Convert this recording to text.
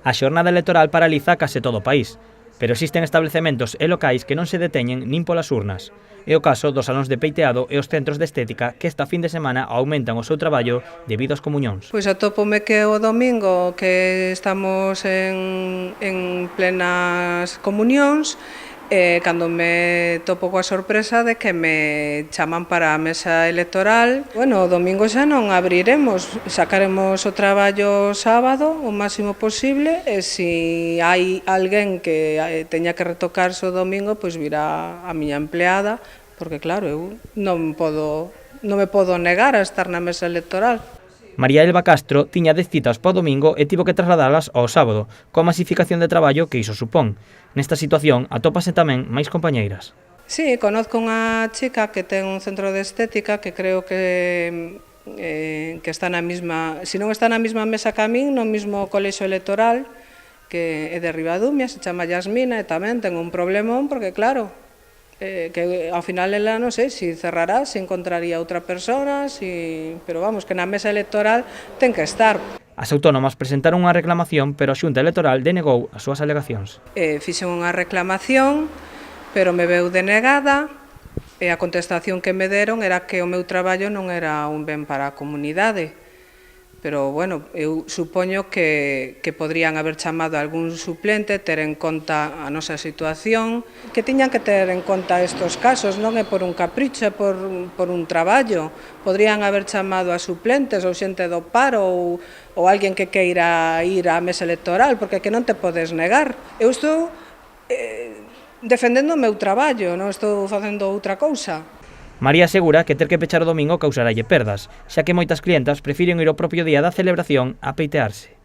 A xornada electoral paraliza case todo o país, pero existen establecementos e locais que non se deteñen nin polas urnas. É o caso dos salóns de peiteado e os centros de estética que esta fin de semana aumentan o seu traballo debido ás comuñóns. Pois atópome que o domingo que estamos en plenas comunións, cando me topo coa sorpresa de que me chaman para a mesa electoral. Bueno, o domingo xa non abriremos, sacaremos o traballo sábado o máximo posible e se hai alguén que teña que retocarse o domingo, pois virá a miña empleada, porque claro, eu non me podo negar a estar na mesa electoral. María Elba Castro tiña 10 citas para o domingo e tivo que trasladalas ao sábado, coa masificación de traballo que iso supón. Nesta situación atópase tamén máis compañeiras. Sí, conozco unha chica que ten un centro de estética que creo que está na mesma, se non está na mesma mesa que a min, no mesmo colexio electoral, que é de Ribadumia, se chama Yasmina, e tamén ten un problemón porque claro, que ao final ela non sei se cerrará, se encontraría outra persona, pero vamos, que na mesa electoral ten que estar. As autónomas presentaron unha reclamación, pero a Xunta Electoral denegou as súas alegacións. Fixen unha reclamación, pero me veu denegada, e a contestación que me deron era que o meu traballo non era un ben para a comunidade. Pero, bueno, eu supoño que podrían haber chamado a algún suplente, ter en conta a nosa situación, que tiñan que ter en conta estes casos, non é por un capricho, é por un traballo. Podrían haber chamado a suplentes ou xente do paro ou alguén que queira ir á mesa electoral, porque que non te podes negar. Eu estou defendendo o meu traballo, non estou facendo outra cousa. María asegura que ter que pechar o domingo causaralle perdas, xa que moitas clientas prefiren ir ao propio día da celebración a peitearse.